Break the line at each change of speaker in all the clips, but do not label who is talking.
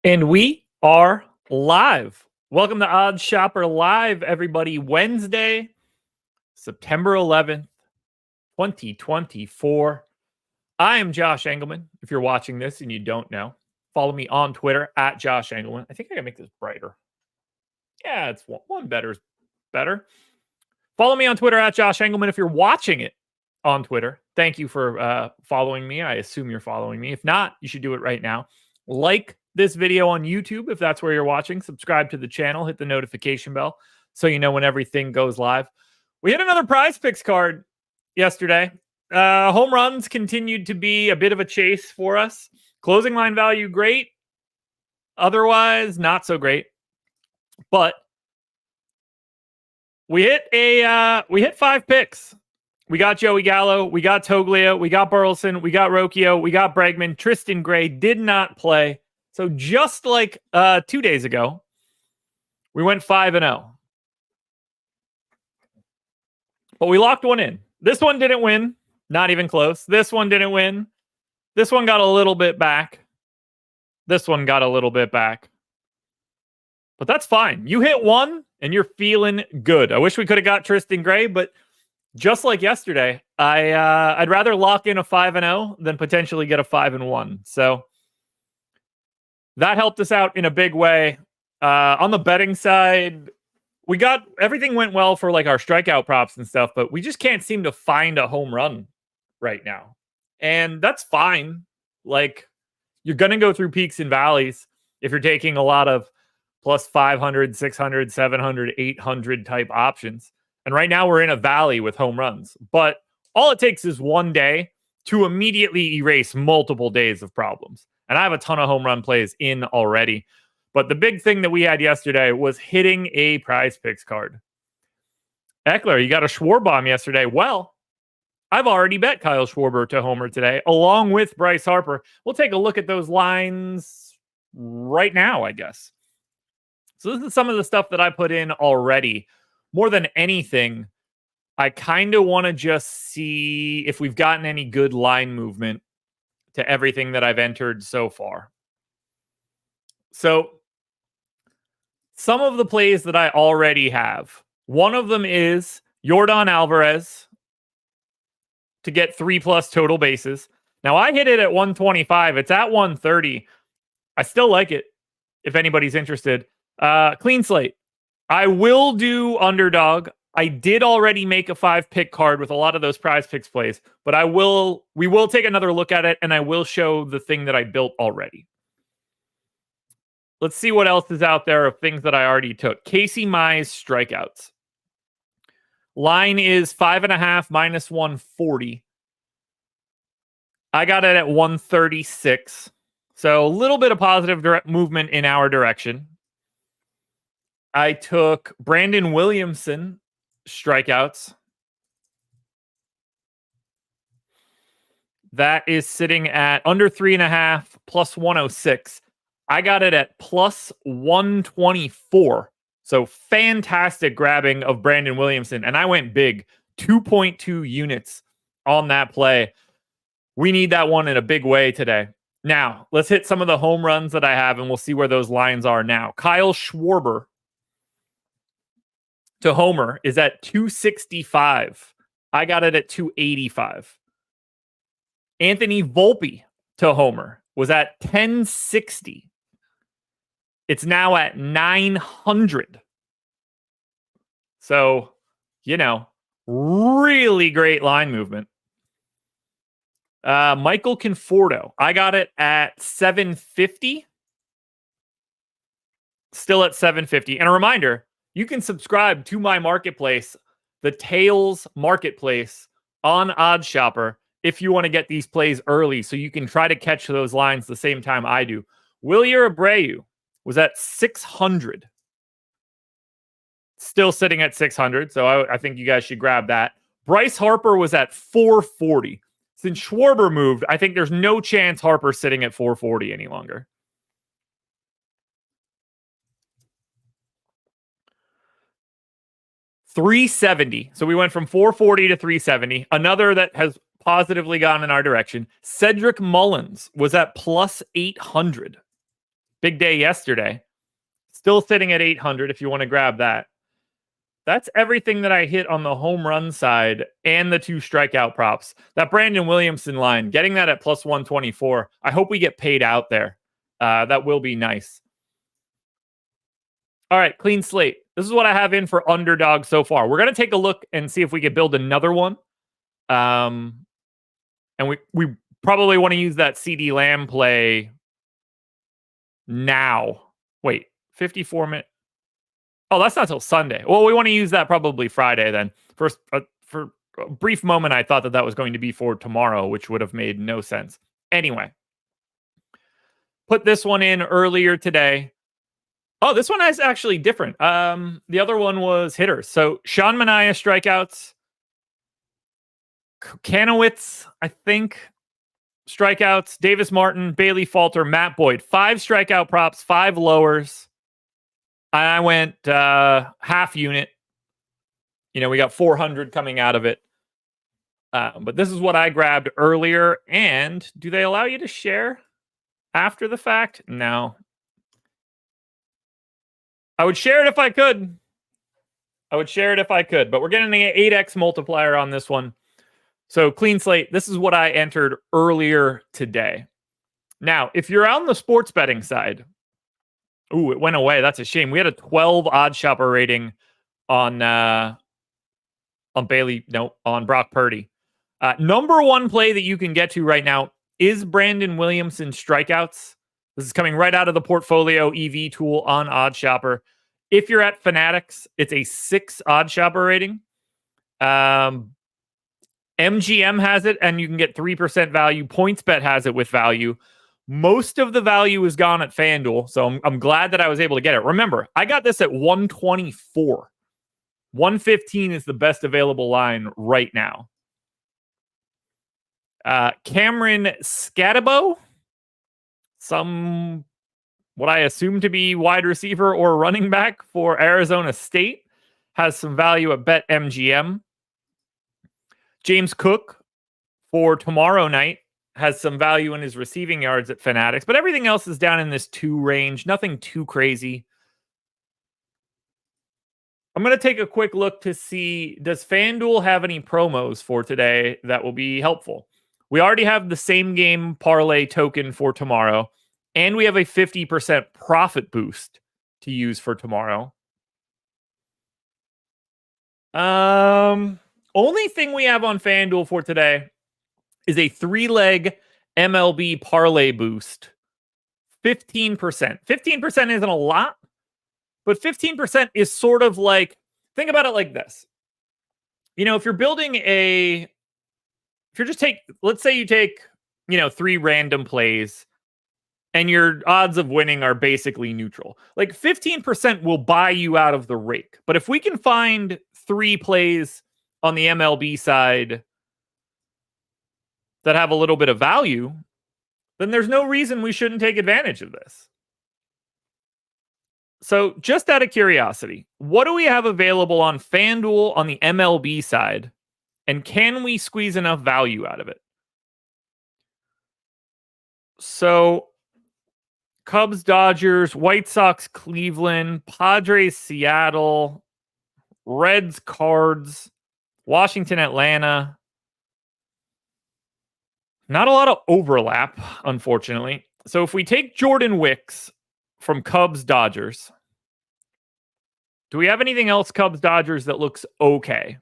And we are live. Welcome to Odds Shopper Live, everybody. Wednesday, September 11th, 2024. I am Josh Engleman. If you're watching this and you don't know, follow me on Twitter at Josh Engleman. I think I can make this brighter. Yeah, it's one better is better. Follow me on Twitter at Josh Engleman if you're watching it on Twitter. Thank you for following me. I assume you're following me. If not, you should do it right now. Like this video on YouTube if that's where you're watching. Subscribe to the channel. Hit the notification bell so you know when everything goes live. We had another PrizePicks card yesterday. Home runs continued to be a bit of a chase for us. Closing line value, great. Otherwise, not so great. But we hit 5 picks. We got Joey Gallo, we got Toglia, we got Burleson, we got Rocchio, we got Bregman. Tristan Gray did not play. So just like 2 days ago, we went 5-0. But we locked one in. This one didn't win. Not even close. This one didn't win. This one got a little bit back. This one got a little bit back. But that's fine. You hit one, and you're feeling good. I wish we could have got Tristan Gray, but just like yesterday, I'd rather lock in a 5-0 than potentially get a 5-1. So that helped us out in a big way. On the betting side, everything went well for like our strikeout props and stuff, but we just can't seem to find a home run right now. And that's fine. Like, you're going to go through peaks and valleys if you're taking a lot of plus 500, 600, 700, 800 type options. And right now we're in a valley with home runs. But all it takes is one day to immediately erase multiple days of problems. And I have a ton of home run plays in already. But the big thing that we had yesterday was hitting a PrizePicks card. Eckler, you got a Schwarbomb yesterday. Well, I've already bet Kyle Schwarber to homer today, along with Bryce Harper. We'll take a look at those lines right now, I guess. So this is some of the stuff that I put in already. More than anything, I kind of want to just see if we've gotten any good line movement to everything that I've entered so far. So some of the plays that I already have. One of them is Yordan Alvarez to get 3+ total bases. Now I hit it at 125. It's at 130. I still like it if anybody's interested. Clean slate. I will do Underdog. I did already make a 5-pick card with a lot of those PrizePicks plays, but we will take another look at it, and I will show the thing that I built already. Let's see what else is out there of things that I already took. Casey Mize strikeouts. Line is 5.5 minus 140. I got it at 136. So a little bit of positive movement in our direction. I took Brandon Williamson strikeouts. That is sitting at under 3.5 plus 106. I got it at plus 124. So fantastic grabbing of Brandon Williamson. And I went big, 2.2 units on that play. We need that one in a big way today. Now, let's hit some of the home runs that I have, and we'll see where those lines are now. Kyle Schwarber to homer is at 265. I got it at 285. Anthony Volpe to homer was at 1060. It's now at 900. So, really great line movement. Michael Conforto, I got it at 750. Still at 750. And a reminder, you can subscribe to my marketplace, the Tails Marketplace on Odds Shopper, if you want to get these plays early so you can try to catch those lines the same time I do. Wilyer Abreu was at 600. Still sitting at 600, so I think you guys should grab that. Bryce Harper was at 440. Since Schwarber moved, I think there's no chance Harper's sitting at 440 any longer. $370. So we went from 440 to 370. Another that has positively gone in our direction. Cedric Mullins was at plus 800. Big day yesterday. Still sitting at 800 if you want to grab that. That's everything that I hit on the home run side and the 2 strikeout props. That Brandon Williamson line, getting that at plus 124. I hope we get paid out there. That will be nice. All right, clean slate. This is what I have in for Underdog so far. We're going to take a look and see if we can build another one. And we probably want to use that CD Lamb play now. Wait, 54 minutes. Oh, that's not till Sunday. Well, we want to use that probably Friday then. First, for a brief moment, I thought that was going to be for tomorrow, which would have made no sense. Anyway, put this one in earlier today. Oh, this one is actually different. The other one was hitters. So Sean Manaea strikeouts. Kanowitz, I think, strikeouts. Davis Martin, Bailey Falter, Matt Boyd. 5 strikeout props, 5 lowers. I went half unit. You know, we got 400 coming out of it. But this is what I grabbed earlier. And do they allow you to share after the fact? No. I would share it if I could. But we're getting an 8x multiplier on this one. So clean slate. This is what I entered earlier today. Now, if you're on the sports betting side, ooh, it went away. That's a shame. We had a 12 odd shopper rating on Bailey, no, on Brock Purdy. Number one play that you can get to right now is Brandon Williamson strikeouts. This is coming right out of the portfolio EV tool on Odd Shopper. If you're at Fanatics, it's a 6 Odd Shopper rating. MGM has it, and you can get 3% value. PointsBet has it with value. Most of the value is gone at FanDuel, so I'm glad that I was able to get it. Remember, I got this at 124. 115 is the best available line right now. Cameron Scatabo, what I assume to be wide receiver or running back for Arizona State, has some value at BetMGM. James Cook for tomorrow night has some value in his receiving yards at Fanatics, but everything else is down in this 2 range. Nothing too crazy. I'm going to take a quick look to see, does FanDuel have any promos for today that will be helpful? We already have the same game parlay token for tomorrow, and we have a 50% profit boost to use for tomorrow. Only thing we have on FanDuel for today is a 3-leg MLB parlay boost. 15%. 15% isn't a lot, but 15% is sort of like, think about it like this. You know, if you're building let's say you take, 3 random plays and your odds of winning are basically neutral. Like 15% will buy you out of the rake. But if we can find 3 plays on the MLB side that have a little bit of value, then there's no reason we shouldn't take advantage of this. So just out of curiosity, what do we have available on FanDuel on the MLB side? And can we squeeze enough value out of it? So Cubs, Dodgers, White Sox, Cleveland, Padres, Seattle, Reds, Cards, Washington, Atlanta. Not a lot of overlap, unfortunately. So if we take Jordan Wicks from Cubs, Dodgers, do we have anything else Cubs, Dodgers that looks okay?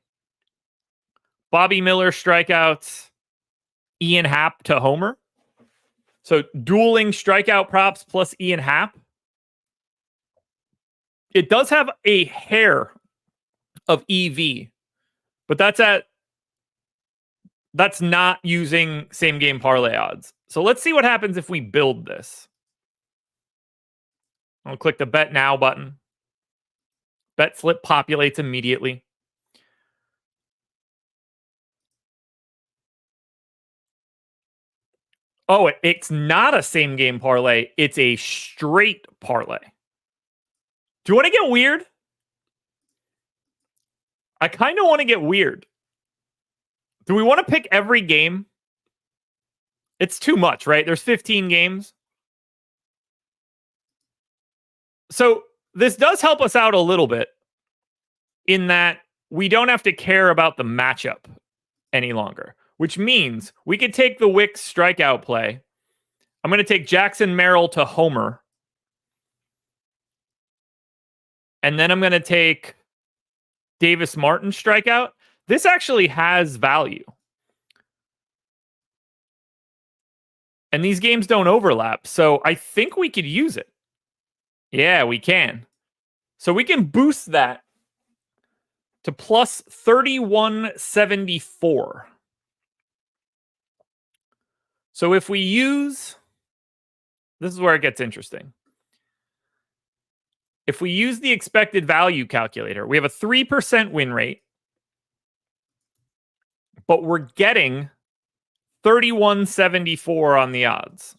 Bobby Miller strikeouts, Ian Happ to homer. So dueling strikeout props plus Ian Happ. It does have a hair of EV, but that's not using same game parlay odds. So let's see what happens if we build this. I'll click the bet now button. Bet slip populates immediately. Oh, it's not a same game parlay. It's a straight parlay. Do you want to get weird? I kind of want to get weird. Do we want to pick every game? It's too much, right? There's 15 games. So this does help us out a little bit in that we don't have to care about the matchup any longer, which means we could take the Wicks strikeout play. I'm going to take Jackson Merrill to homer. And then I'm going to take Davis Martin strikeout. This actually has value. And these games don't overlap. So I think we could use it. Yeah, we can. So we can boost that to plus 3174. So if we use, this is where it gets interesting. If we use the expected value calculator, we have a 3% win rate, but we're getting 3174 on the odds.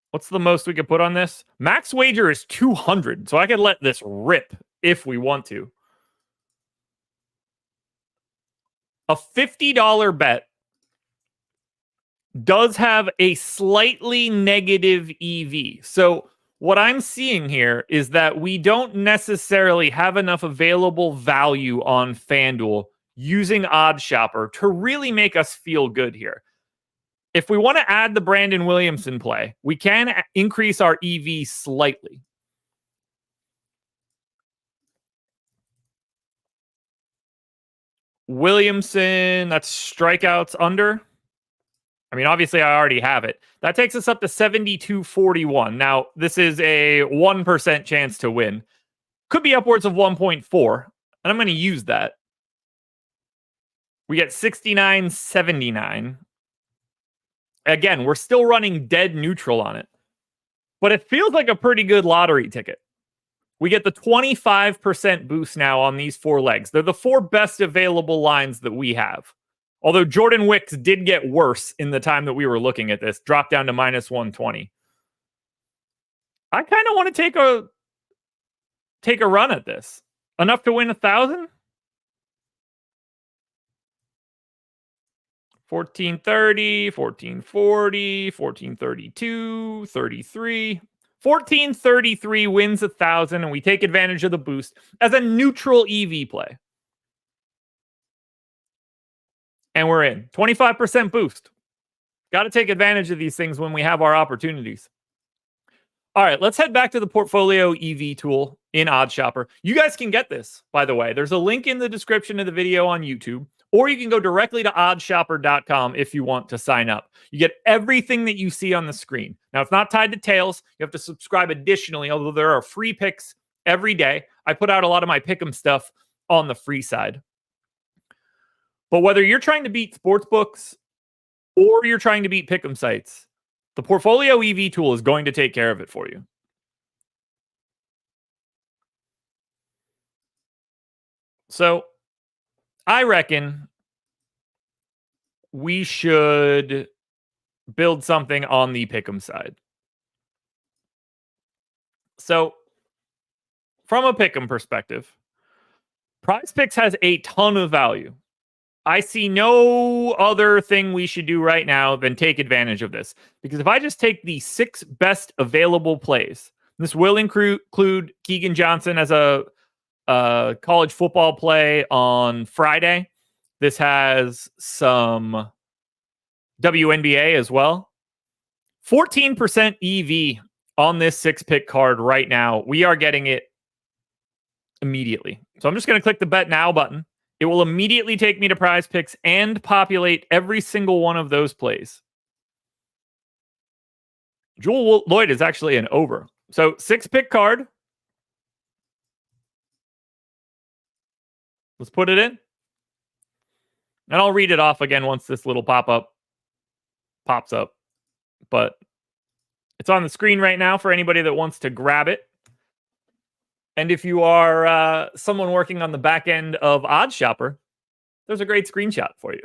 What's the most we could put on this? Max wager is 200, so I could let this rip if we want to. A $50 bet does have a slightly negative EV. So what I'm seeing here is that we don't necessarily have enough available value on FanDuel using OddsShopper to really make us feel good here. If we want to add the Brandon Williamson play, we can increase our EV slightly. Williamson, that's strikeouts under. I mean, obviously, I already have it. That takes us up to 72.41. Now, this is a 1% chance to win. Could be upwards of 1.4, and I'm going to use that. We get 69.79. Again, we're still running dead neutral on it, but it feels like a pretty good lottery ticket. We get the 25% boost now on these 4 legs. They're the 4 best available lines that we have. Although Jordan Wicks did get worse in the time that we were looking at this, dropped down to minus 120. I kind of want to take a run at this. Enough to win 1,000? 1430, 1440, 1432, 33. 1433 wins 1,000, and we take advantage of the boost as a neutral EV play. And we're in. 25% boost. Got to take advantage of these things when we have our opportunities. All right, let's head back to the portfolio EV tool in OddsShopper. You guys can get this, by the way. There's a link in the description of the video on YouTube. Or you can go directly to oddshopper.com if you want to sign up. You get everything that you see on the screen. Now, it's not tied to tails. You have to subscribe additionally, although there are free picks every day. I put out a lot of my pick'em stuff on the free side. But whether you're trying to beat sportsbooks or you're trying to beat pick'em sites, the portfolio EV tool is going to take care of it for you. So I reckon we should build something on the pick'em side. So, from a pick'em perspective, PrizePicks has a ton of value. I see no other thing we should do right now than take advantage of this. Because if I just take the 6 best available plays, this will include Keegan Johnson as a college football play on Friday. This has some WNBA as well. 14% EV on this 6-pick card right now. We are getting it immediately. So I'm just going to click the Bet Now button. It will immediately take me to PrizePicks and populate every single one of those plays. Jewel Lloyd is actually an over. So 6-pick card. Let's put it in. And I'll read it off again once this little pop-up pops up. But it's on the screen right now for anybody that wants to grab it. And if you are someone working on the back end of OddsShopper, there's a great screenshot for you.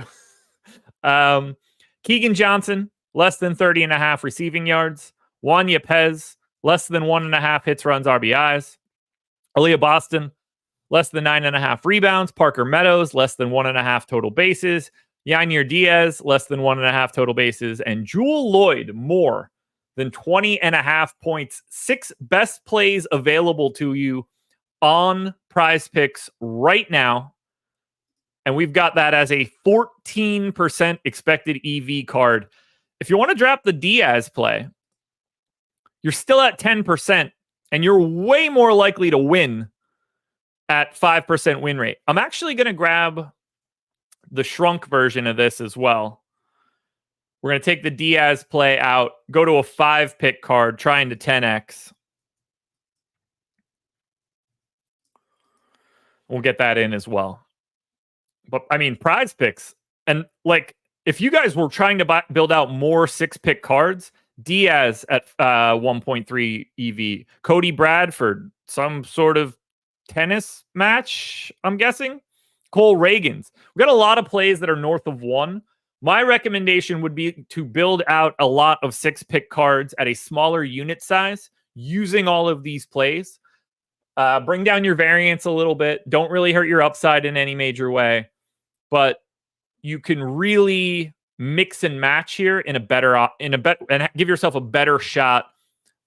Keegan Johnson, less than 30.5 receiving yards. Juan Yepez, less than 1.5 hits, runs, RBIs. Aaliyah Boston, less than 9.5 rebounds. Parker Meadows, less than 1.5 total bases. Yainier Diaz, less than 1.5 total bases. And Jewel Lloyd, more than 20.5 points. 6 best plays available to you on PrizePicks right now. And we've got that as a 14% expected EV card. If you want to drop the Diaz play, you're still at 10%, and you're way more likely to win at 5% win rate. I'm actually going to grab the shrunk version of this as well. We're going to take the Diaz play out, go to a 5-pick card, trying to 10x. We'll get that in as well. But I mean, PrizePicks, and like, if you guys were trying to build out more 6-pick cards, Diaz at 1.3 EV, Cody Bradford, some sort of tennis match, I'm guessing. Cole Reagans. We've got a lot of plays that are north of 1. My recommendation would be to build out a lot of 6-pick cards at a smaller unit size using all of these plays. Bring down your variance a little bit. Don't really hurt your upside in any major way. But you can really mix and match here and give yourself a better shot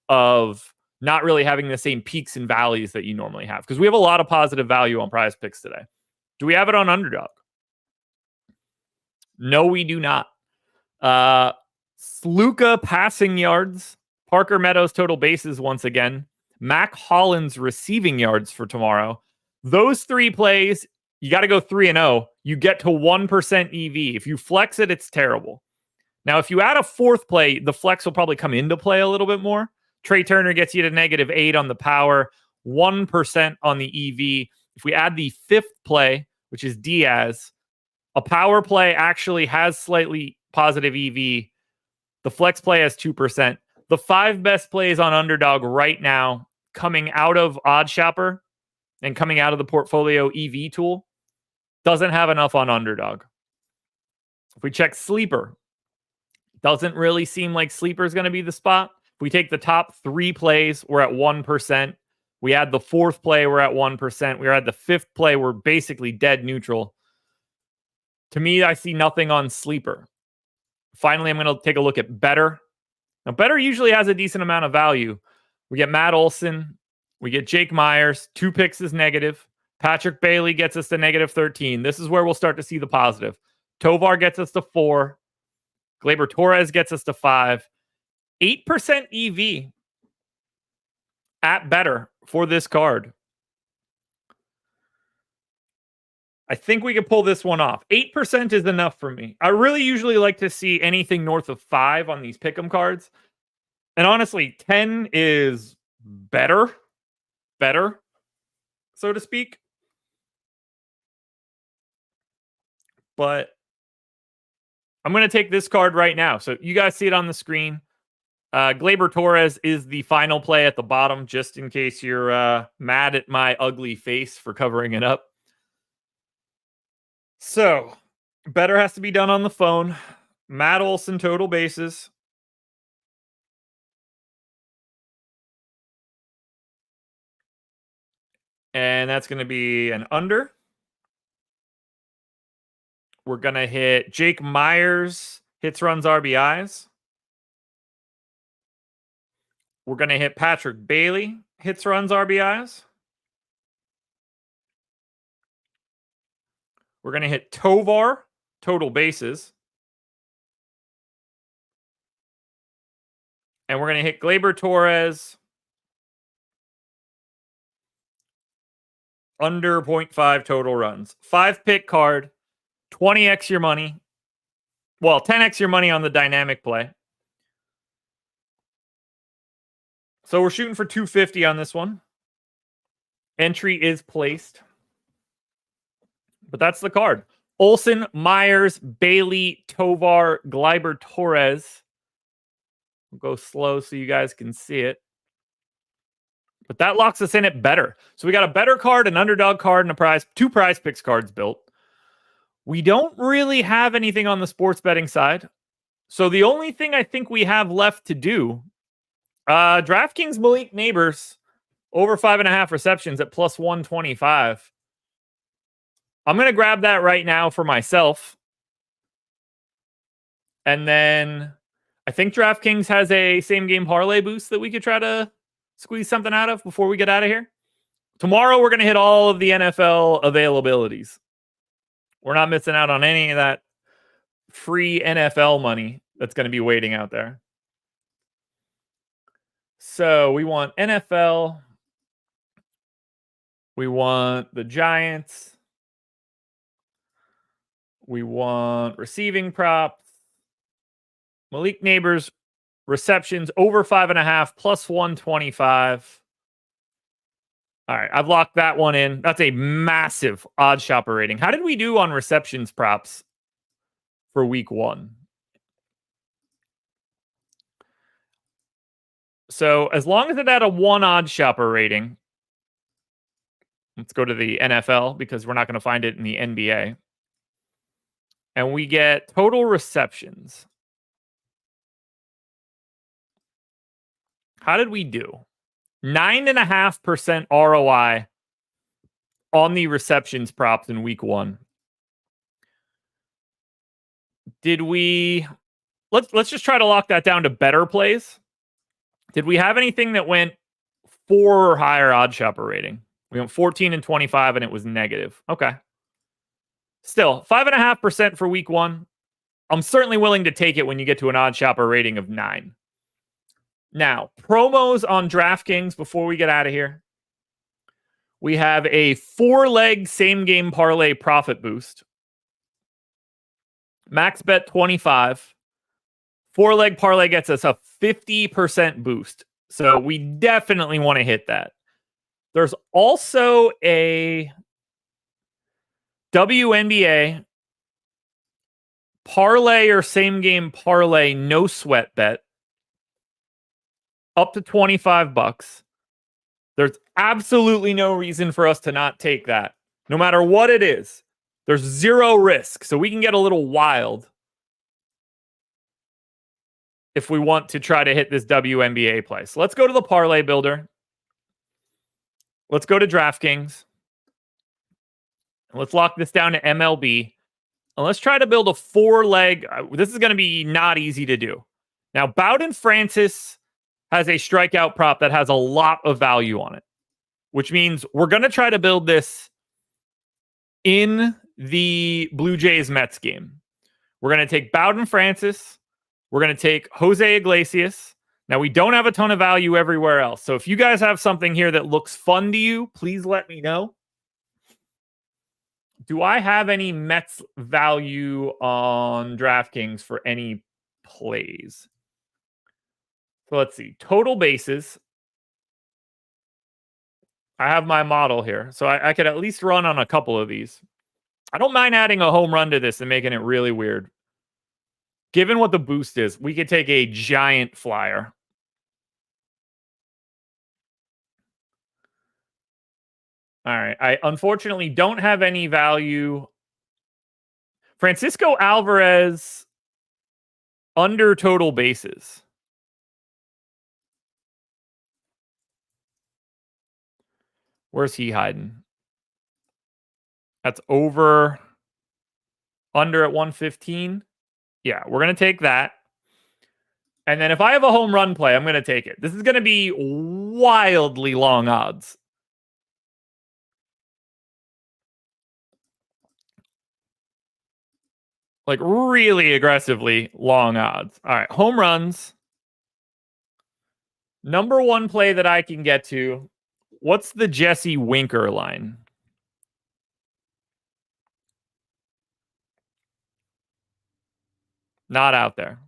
of not really having the same peaks and valleys that you normally have. Because we have a lot of positive value on PrizePicks today. Do we have it on Underdog? No, we do not. Sluka passing yards. Parker Meadows total bases once again. Mac Hollins receiving yards for tomorrow. Those 3 plays, you got to go 3-0. You get to 1% EV. If you flex it, it's terrible. Now, if you add a 4th play, the flex will probably come into play a little bit more. Trey Turner gets you to -8 on the power, 1% on the EV. If we add the 5th play, which is Diaz, a power play actually has slightly positive EV. The flex play has 2%. The 5 best plays on Underdog right now, coming out of OddsShopper and coming out of the portfolio EV tool, doesn't have enough on Underdog. If we check Sleeper, doesn't really seem like Sleeper is going to be the spot. If we take the top 3 plays, we're at 1%. We add the 4th play, we're at 1%. We add the 5th play, we're basically dead neutral. To me, I see nothing on Sleeper. Finally, I'm going to take a look at Betr. Now, Betr usually has a decent amount of value. We get Matt Olson. We get Jake Myers. 2 picks is negative. Patrick Bailey gets us to -13. This is where we'll start to see the positive. Tovar gets us to 4. Gleyber Torres gets us to 5. 8% EV at Betr for this card. I think we can pull this one off. 8% is enough for me. I really usually like to see anything north of 5 on these pick'em cards. And honestly, 10 is better, so to speak. But I'm going to take this card right now. So you guys see it on the screen. Gleyber Torres is the final play at the bottom, just in case you're mad at my ugly face for covering it up. So, Betr has to be done on the phone. Matt Olson total bases. And that's going to be an under. We're going to hit Jake Myers, hits, runs, RBIs. We're going to hit Patrick Bailey, hits, runs, RBIs. We're going to hit Tovar, total bases. And we're going to hit Gleyber Torres, under 0.5 total runs. 5-pick card, 20x your money. Well, 10x your money on the dynamic play. So we're shooting for 250 on this one. Entry is placed. But that's the card. Olson, Myers, Bailey, Tovar, Gleyber Torres. We'll go slow so you guys can see it. But that locks us in at Betr. So we got a Betr card, an Underdog card, and a 2 PrizePicks cards built. We don't really have anything on the sports betting side. So the only thing I think we have left to do, DraftKings Malik Neighbors, over 5.5 receptions at plus 125. I'm going to grab that right now for myself. And then I think DraftKings has a same game parlay boost that we could try to squeeze something out of before we get out of here. Tomorrow, we're going to hit all of the NFL availabilities. We're not missing out on any of that free NFL money that's going to be waiting out there. So we want NFL. We want the Giants. We want receiving props. Malik Neighbors receptions over 5.5 plus 125. All right, I've locked that one in. That's a massive odd shopper rating. How did we do on receptions props for week 1? So as long as it had a 1 odd shopper rating, let's go to the NFL because we're not going to find it in the NBA. And we get total receptions. How did we do? 9.5% ROI on the receptions props in week 1. Did we... Let's just try to lock that down to better plays. Did we have anything that went 4 or higher odd shopper rating? We went 14 and 25 and it was negative. Okay. Still, 5.5% for week 1. I'm certainly willing to take it when you get to an odd shopper rating of 9. Now, promos on DraftKings before we get out of here. We have a 4-leg same game parlay profit boost. Max bet 25. 4-leg parlay gets us a 50% boost. So we definitely want to hit that. There's also a WNBA parlay or same game parlay no sweat bet up to $25. There's absolutely no reason for us to not take that. No matter what it is, there's 0 risk. So we can get a little wild if we want to try to hit this WNBA play. So let's go to the parlay builder. Let's go to DraftKings. Let's lock this down to MLB. And let's try to build a 4-leg. This is going to be not easy to do. Now, Bowden Francis has a strikeout prop that has a lot of value on it, which means we're going to try to build this in the Blue Jays Mets game. We're going to take Bowden Francis. We're going to take Jose Iglesias. Now, we don't have a ton of value everywhere else. So if you guys have something here that looks fun to you, please let me know. Do I have any Mets value on DraftKings for any plays? So let's see. Total bases. I have my model here. So I could at least run on a couple of these. I don't mind adding a home run to this and making it really weird. Given what the boost is, we could take a giant flyer. All right. I unfortunately don't have any value. Francisco Alvarez under total bases. Where's he hiding? That's over. Under at 115. Yeah, we're going to take that. And then if I have a home run play, I'm going to take it. This is going to be wildly long odds. Like really aggressively long odds. All right, home runs. Number 1 play that I can get to. What's the Jesse Winker line? Not out there.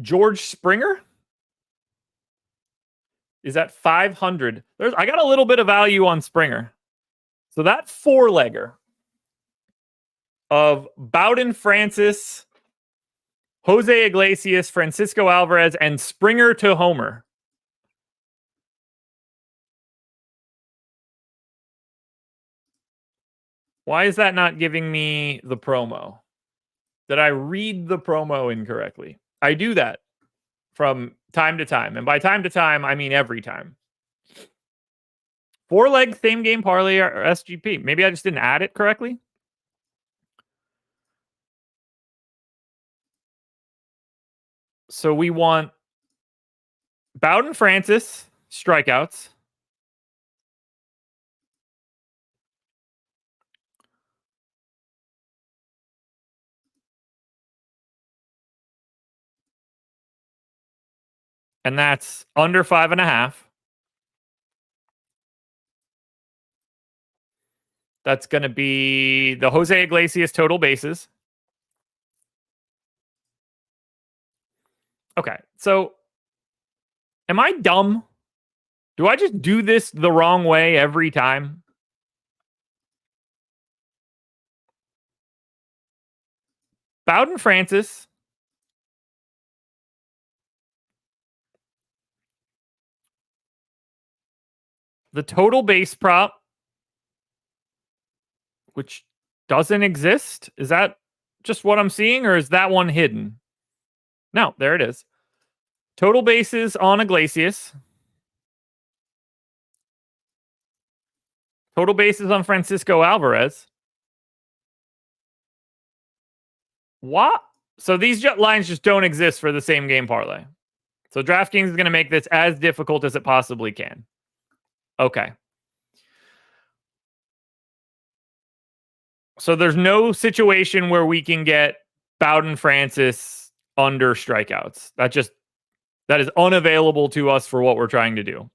George Springer? Is that 500? I got a little bit of value on Springer. So that 4-legger of Bowden Francis, Jose Iglesias, Francisco Alvarez, and Springer to homer. Why is that not giving me the promo? Did I read the promo incorrectly? I do that from time to time. And by time to time, I mean every time. 4-leg same game parlay or SGP. Maybe I just didn't add it correctly. So we want Bowden Francis strikeouts. And that's under 5.5. That's going to be the Jose Iglesias total bases. Okay, so am I dumb? Do I just do this the wrong way every time? Bowden Francis. The total base prop, which doesn't exist. Is that just what I'm seeing, or is that one hidden? No, there it is. Total bases on Iglesias. Total bases on Francisco Alvarez. What? So these lines just don't exist for the same game parlay. So DraftKings is going to make this as difficult as it possibly can. Okay. So there's no situation where we can get Bowden Francis under strikeouts. That is unavailable to us for what we're trying to do.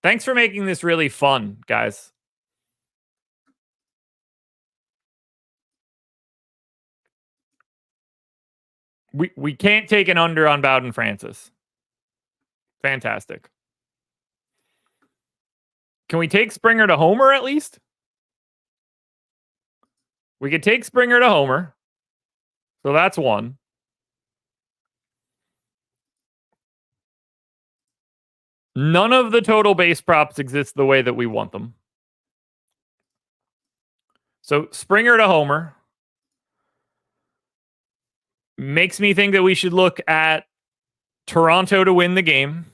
Thanks for making this really fun, guys. We can't take an under on Bowden Francis. Fantastic. Can we take Springer to homer at least? We could take Springer to homer. So that's one. None of the total base props exist the way that we want them. So Springer to homer makes me think that we should look at Toronto to win the game.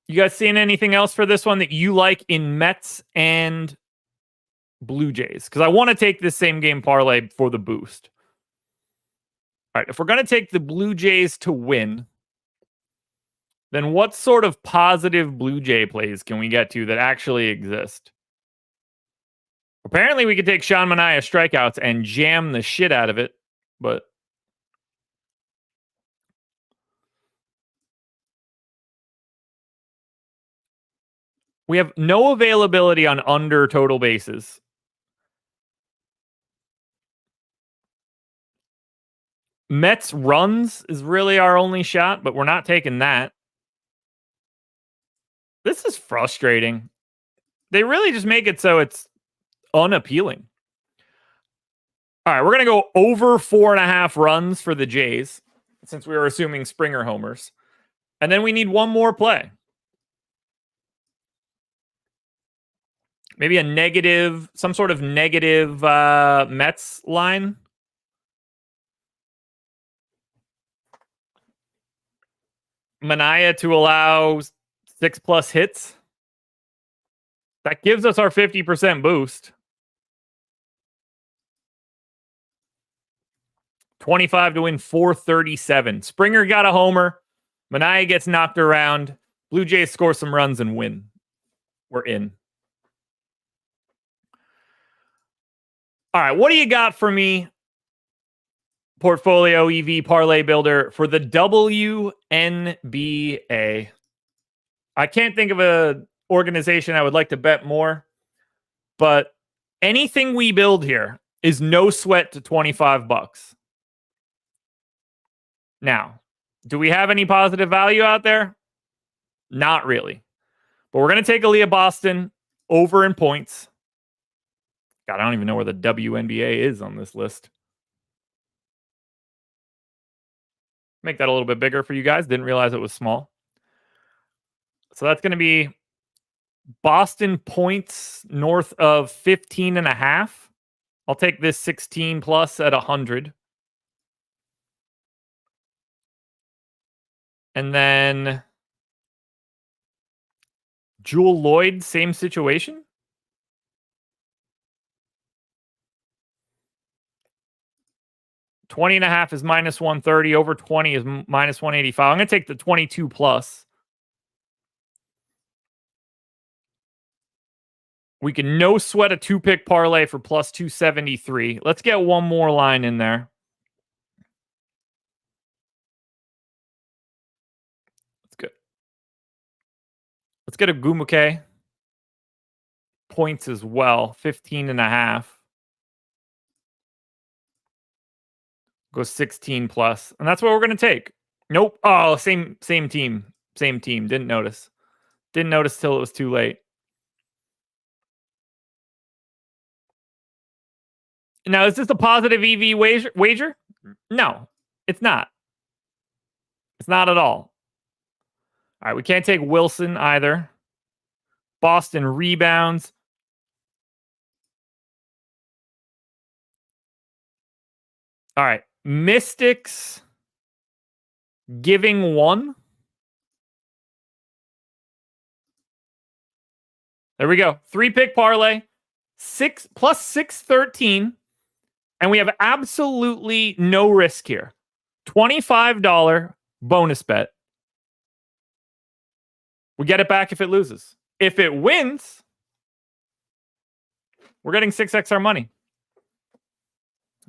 You guys seeing anything else for this one that you like in Mets and Blue Jays? Because I want to take this same game parlay for the boost. All right, if we're going to take the Blue Jays to win, then what sort of positive Blue Jay plays can we get to that actually exist? Apparently, we could take Sean Manaea strikeouts and jam the shit out of it, but we have no availability on under total bases. Mets runs is really our only shot, but we're not taking that. This is frustrating. They really just make it so it's unappealing. All right, we're going to go over 4.5 runs for the Jays, since we were assuming Springer homers. And then we need one more play. Maybe a negative, some sort of negative Mets line. Manaea to allow 6+ hits. That gives us our 50% boost. 25 to win 437. Springer got a homer. Manaea gets knocked around. Blue Jays score some runs and win. We're in. All right, what do you got for me, Portfolio EV Parlay Builder, for the WNBA? I can't think of an organization I would like to bet more, but anything we build here is no sweat to $25. Now, do we have any positive value out there? Not really. But we're going to take Aaliyah Boston over in points. God, I don't even know where the WNBA is on this list. Make that a little bit bigger for you guys. Didn't realize it was small. So that's going to be Boston points north of 15.5. I'll take this 16 plus at 100. And then Jewel Lloyd, same situation. $20.5 is minus 130. Over 20 is minus 185. I'm going to take the 22 plus. We can no sweat a 2-pick parlay for plus 273. Let's get one more line in there. That's good. Let's get a Gumuke. Points as well. 15.5. Go 16 plus. And that's what we're going to take. Nope. Oh, same team. Same team. Didn't notice. Didn't notice till it was too late. Now, is this a positive EV wager? No, it's not. It's not at all. All right, we can't take Wilson either. Boston rebounds. All right, Mystics giving 1. There we go. 3-pick parlay. 6 plus 613. And we have absolutely no risk here. $25 bonus bet. We get it back if it loses. If it wins, we're getting 6x our money.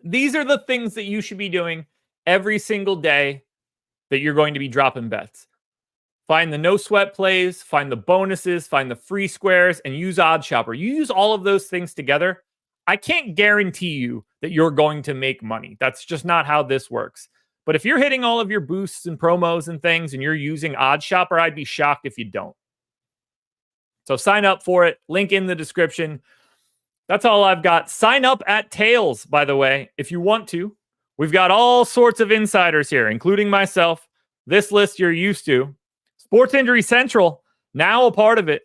These are the things that you should be doing every single day that you're going to be dropping bets. Find the no sweat plays, find the bonuses, find the free squares, and use OddsShopper. You use all of those things together. I can't guarantee you that you're going to make money. That's just not how this works. But if you're hitting all of your boosts and promos and things and you're using OddsShopper, I'd be shocked if you don't. So sign up for it. Link in the description. That's all I've got. Sign up at Tails, by the way, if you want to. We've got all sorts of insiders here, including myself. This list you're used to. Sports Injury Central, now a part of it.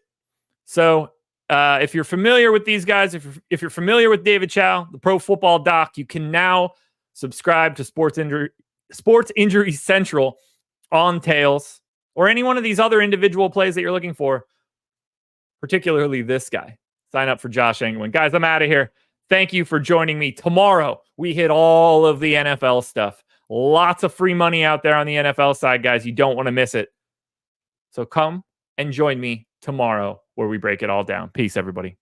So if you're familiar with these guys, if you're familiar with David Chow, the Pro Football Doc, you can now subscribe to Sports Injury Central on Tails or any one of these other individual plays that you're looking for, particularly this guy. Sign up for Josh Engleman. Guys, I'm out of here. Thank you for joining me. Tomorrow, we hit all of the NFL stuff. Lots of free money out there on the NFL side, guys. You don't want to miss it. So come and join me tomorrow where we break it all down. Peace, everybody.